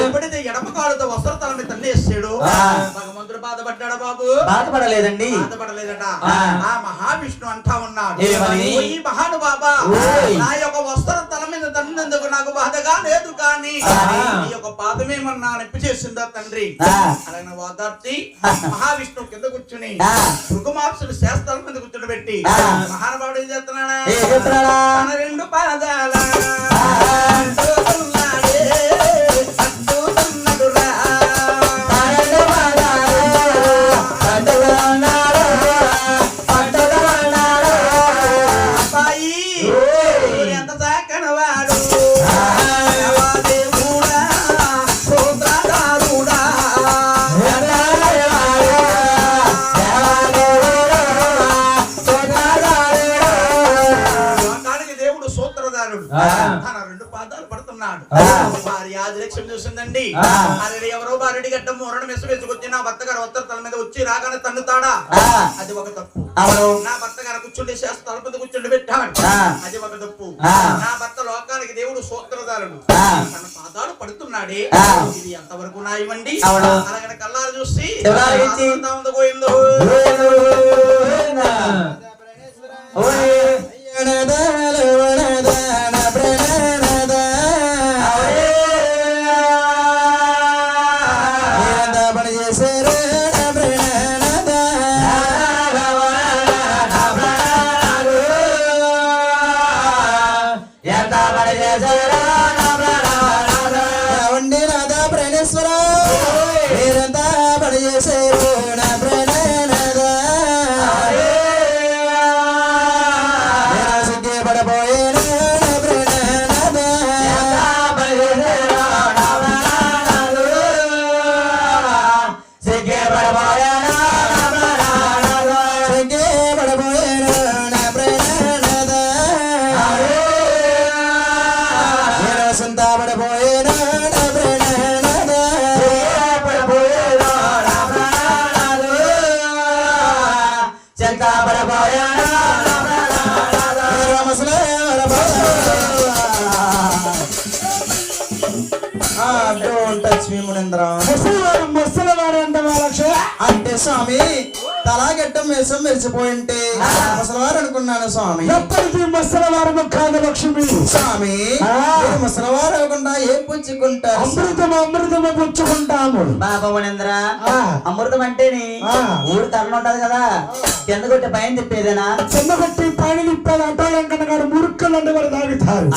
ఎప్పుడైతే ఎడమ కాలుతో వస్త్రతల మీద తన్నేసాడు భగవంతుడు బాధపడ్డాడు బాబు? బాధపడలేదండి. బాధపడలేదట. ఆ మహావిష్ణు అంటా ఉన్నాడు, ఏమని? ఈ మహానుభావ నా యొక్క వస్త్ర తల మీద తన్నందుకు నాకు బాధగా లేదు, కానీ ఈ యొక్క పాదమేమన్నా నొప్పి చేసిందా తండ్రి అలాగే ఓదార్చి మహావిష్ణువు కింద కూర్చుని భృగుమార్సుడు శాస్త్రాల మీద కూర్చుని పెట్టి మహానుభావుడు ఏం చేస్తున్నాడా? తన రెండు పాదాల తన రెండు పాదాలు పడుతున్నాడు. భార్య ఆదిలక్ష్యం చూసిందండి. అరే ఎవరో భార్యడి గడ్డ మూరడు మెస్సు వేసుకొచ్చి నా భర్త గారు ఉత్తర తల మీద వచ్చి రాగానే తన్నుతాడా? అది ఒక తప్పు. నా భర్త గారు కూర్చుండి శాస్త్రాల మీద కూర్చుండి పెట్టాడు, అది ఒక తప్పు. నా భర్త లోకానికి దేవుడు సూత్రధారుడు, తన పాదాలు పడుతున్నాడే, ఇది ఎంతవరకు న్యాయమండి? అలాగని కళ్ళారు చూసి పోయిందో అంటే స్వామి తలాగెట్టం వేసం మెరిచిపోయింటే ముసలివారు అనుకున్నాను స్వామి. ఎప్పటికీ ముసలివారు కాదు లక్ష్మి. స్వామి ముసలివారు అవ్వకుండా ఏం పుచ్చుకుంటారు? అమృతము పుచ్చుకుంటాము. బాబా మనేంద్ర, అమృతం అంటేని ఊరు తరలి ఉంటది కదా, కింద కొట్టి పైన తిప్పేదేనా? కింద కొట్టి పైన తిప్పేది. అటో వెంకన్న గారు మురుక్కలు అంటే వారు తాగుతారు.